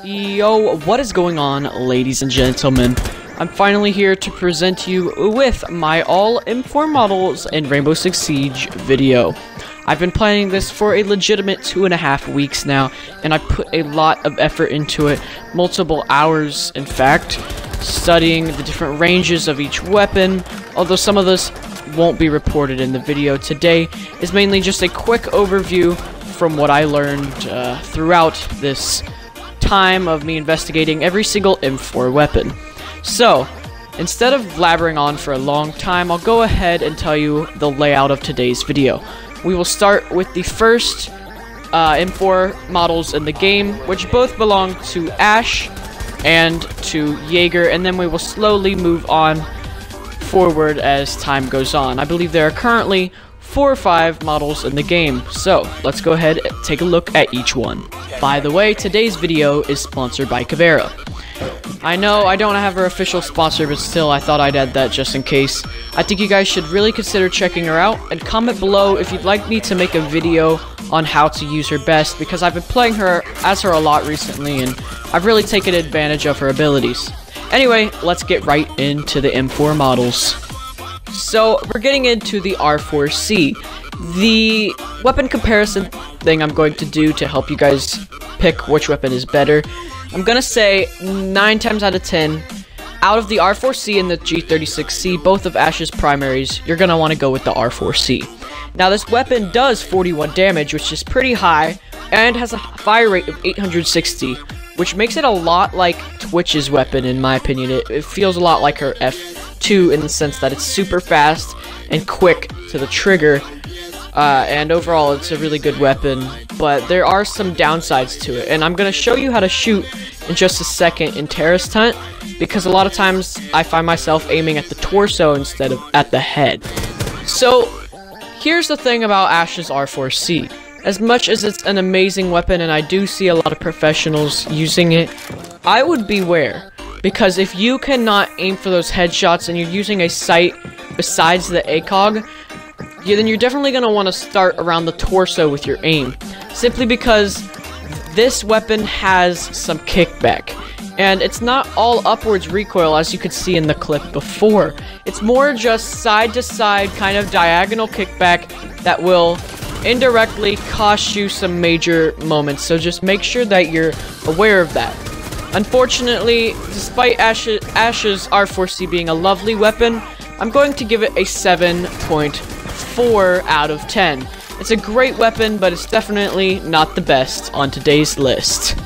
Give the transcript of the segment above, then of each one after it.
Yo, what is going on, ladies and gentlemen? I'm finally here to present you with my all M4 models in Rainbow Six Siege video. I've been planning this for a legitimate 2.5 weeks now, and I put a lot of effort into it, multiple hours in fact, studying the different ranges of each weapon, although some of this won't be reported in the video. Today is mainly just a quick overview from what I learned throughout this time of me investigating every single M4 weapon. So, instead of blabbering on for a long time, I'll go ahead and tell you the layout of today's video. We will start with the first M4 models in the game, which both belong to Ash and to Jager, and then we will slowly move on forward as time goes on. I believe there are currently 4 or 5 models in the game, so let's go ahead and take a look at each one. By the way, today's video is sponsored by Carbine. I know I don't have her official sponsor, but still I thought I'd add that just in case. I think you guys should really consider checking her out, and comment below if you'd like me to make a video on how to use her best, because I've been playing her as her a lot recently and I've really taken advantage of her abilities. Anyway, let's get right into the M4 models. So, we're getting into the R4C. The weapon comparison thing I'm going to do to help you guys pick which weapon is better. I'm gonna say 9 times out of 10, out of the R4C and the G36C, both of Ash's primaries, you're gonna want to go with the R4C. Now, this weapon does 41 damage, which is pretty high, and has a fire rate of 860, which makes it a lot like Twitch's weapon, in my opinion. It feels a lot like her F2 in the sense that it's super fast and quick to the trigger, and overall it's a really good weapon, but there are some downsides to it, and I'm going to show you how to shoot in just a second in Terrorist Hunt, because a lot of times I find myself aiming at the torso instead of at the head. So, here's the thing about Ash's R4C. As much as it's an amazing weapon, and I do see a lot of professionals using it, I would beware, because if you cannot aim for those headshots and you're using a sight besides the ACOG, then you're definitely going to want to start around the torso with your aim, simply because this weapon has some kickback, and it's not all upwards recoil as you could see in the clip before. It's more just side to side kind of diagonal kickback that will indirectly cost you some major moments, so just make sure that you're aware of that. Unfortunately, despite Ash's R4C being a lovely weapon, I'm going to give it a 7.4 out of 10. It's a great weapon, but it's definitely not the best on today's list.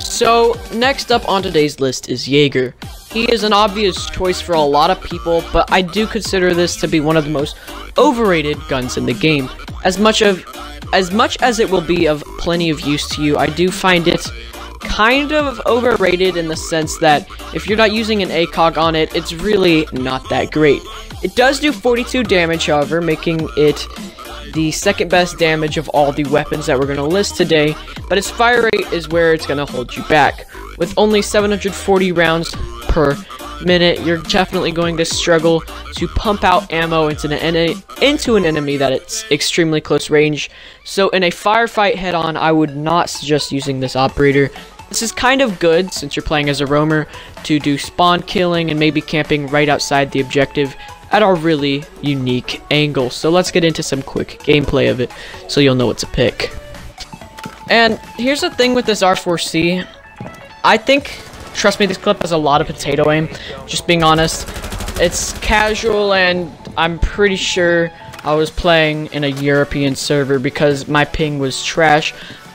So, next up on today's list is Jager. He is an obvious choice for a lot of people, but I do consider this to be one of the most overrated guns in the game. As much as it will be of plenty of use to you, I do find it kind of overrated in the sense that if you're not using an ACOG on it, it's really not that great. It does do 42 damage, however, making it the second best damage of all the weapons that we're going to list today, but its fire rate is where it's going to hold you back. With only 740 rounds per minute, you're definitely going to struggle to pump out ammo into an enemy that it's extremely close range. So in a firefight head-on, I would not suggest using this operator. This is kind of good since you're playing as a roamer to do spawn killing and maybe camping right outside the objective at a really unique angle. So let's get into some quick gameplay of it so you'll know what to pick. And here's the thing with this R4C. I think, trust me, this clip has a lot of potato aim, just being honest. It's casual, and I'm pretty sure I was playing in a European server because my ping was trash,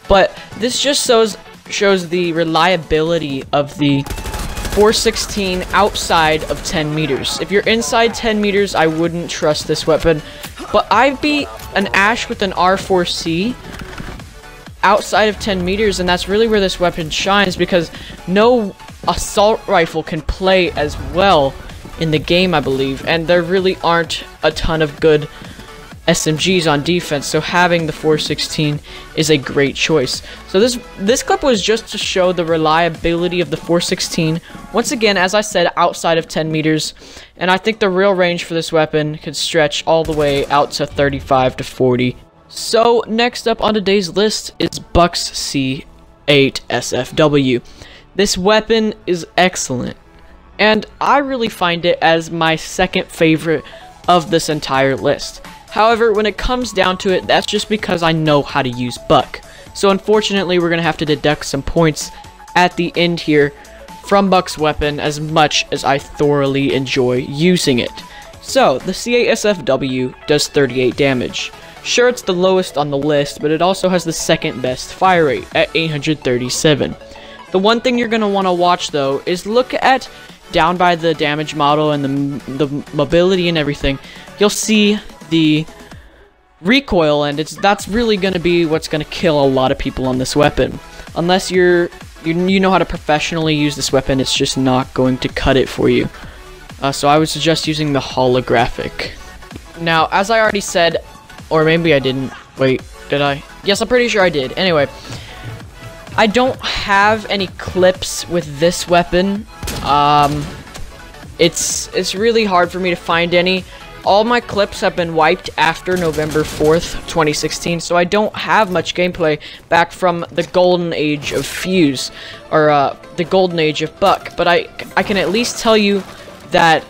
but this just shows the reliability of the 416 outside of 10 meters. If you're inside 10 meters, I wouldn't trust this weapon, but I'd be an Ash with an R4C outside of 10 meters, and that's really where this weapon shines, because no assault rifle can play as well in the game, I believe, and there really aren't a ton of good SMGs on defense, so having the 416 is a great choice. So this clip was just to show the reliability of the 416, once again, as I said, outside of 10 meters, and I think the real range for this weapon could stretch all the way out to 35 to 40. So next up on today's list is Bucks C C8 SFW. This weapon is excellent, and I really find it as my second favorite of this entire list. However, when it comes down to it, that's just because I know how to use Buck. So unfortunately, we're going to have to deduct some points at the end here from Buck's weapon, as much as I thoroughly enjoy using it. So, the C8 SFW does 38 damage. Sure, it's the lowest on the list, but it also has the second best fire rate at 837. The one thing you're going to want to watch, though, is look at down by the damage model and the mobility and everything. You'll see the recoil, and that's really going to be what's going to kill a lot of people on this weapon. Unless you know how to professionally use this weapon, it's just not going to cut it for you. So I would suggest using the holographic. Now, as I already said, or maybe I didn't. Wait, did I? Yes, I'm pretty sure I did. Anyway, I don't have any clips with this weapon. It's really hard for me to find any. All my clips have been wiped after November 4th, 2016, so I don't have much gameplay back from the golden age of Fuse, or the golden age of Buck. But I can at least tell you that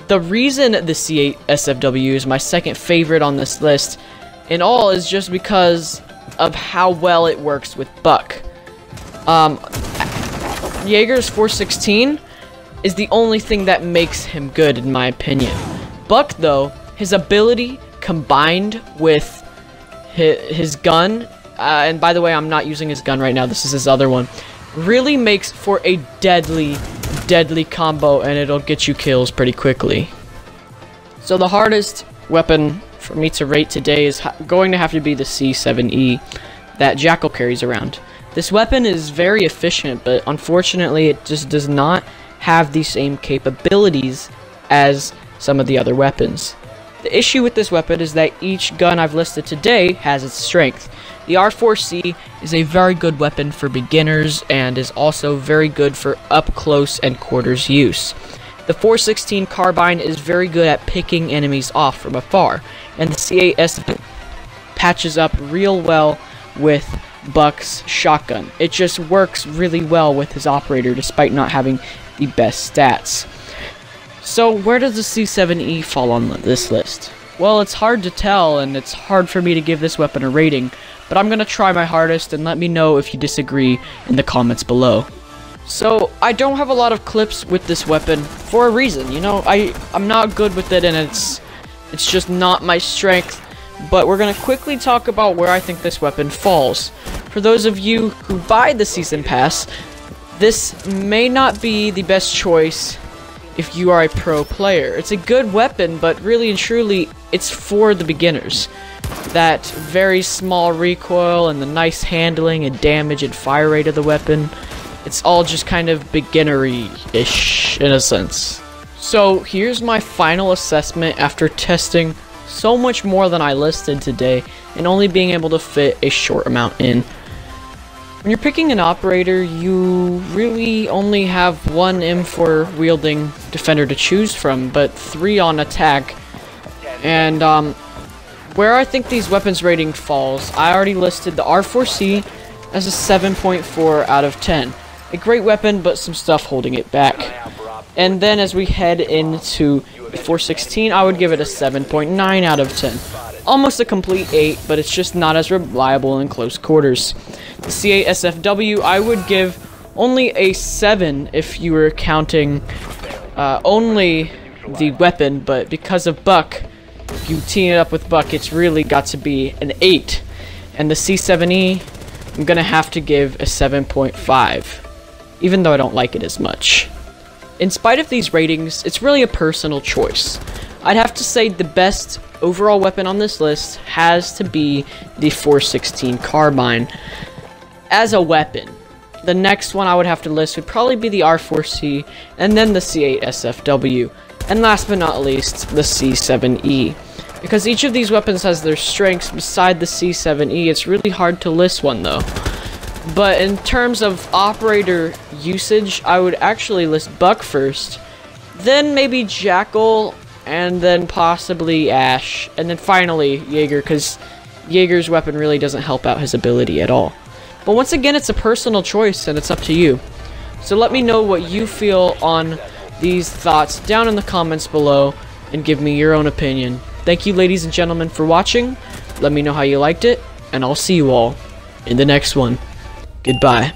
the reason the C8 SFW is my second favorite on this list in all is just because of how well it works with Buck. Jager's 416 is the only thing that makes him good, in my opinion. Buck, though, his ability combined with his gun, and by the way, I'm not using his gun right now, this is his other one, really makes for a deadly combo, and it'll get you kills pretty quickly. So the hardest weapon for me to rate today is going to have to be the C7E that Jackal carries around. This weapon is very efficient, but unfortunately it just does not have the same capabilities as some of the other weapons. The issue with this weapon is that each gun I've listed today has its strength. The R4C is a very good weapon for beginners and is also very good for up close and quarters use. The 416 Carbine is very good at picking enemies off from afar, and the C8S patches up real well with Buck's shotgun. It just works really well with his operator despite not having the best stats. So where does the C7E fall on this list? Well, it's hard to tell, and it's hard for me to give this weapon a rating, but I'm going to try my hardest, and let me know if you disagree in the comments below. So, I don't have a lot of clips with this weapon for a reason. You know, I'm not good with it, and it's just not my strength, but we're going to quickly talk about where I think this weapon falls. For those of you who buy the Season Pass, this may not be the best choice if you are a pro player. It's a good weapon, but really and truly, it's for the beginners. That very small recoil and the nice handling and damage and fire rate of the weapon, it's all just kind of beginnery-ish in a sense. So here's my final assessment after testing so much more than I listed today and only being able to fit a short amount in. When you're picking an operator, you really only have one M4 wielding defender to choose from, but 3 on attack. And where I think these weapons rating falls, I already listed the R4C as a 7.4 out of 10. A great weapon, but some stuff holding it back. And then as we head into the 416, I would give it a 7.9 out of 10. Almost a complete 8, but it's just not as reliable in close quarters. The C8 SFW, I would give only a 7 if you were counting only the weapon, but because of Buck, if you team it up with Buck, it's really got to be an 8. And the C7E, I'm gonna have to give a 7.5, even though I don't like it as much. In spite of these ratings, it's really a personal choice. I'd have to say the best overall weapon on this list has to be the 416 Carbine as a weapon. The next one I would have to list would probably be the R4C, and then the C8 SFW, and last but not least, the C7E. Because each of these weapons has their strengths beside the C7E, it's really hard to list one though. But in terms of operator usage, I would actually list Buck first, then maybe Jackal, and then possibly Ash, and then finally Jager, because Jager's weapon really doesn't help out his ability at all. But once again, it's a personal choice and it's up to you. So let me know what you feel on these thoughts down in the comments below and give me your own opinion. Thank you, ladies and gentlemen, for watching. Let me know how you liked it, and I'll see you all in the next one. Goodbye.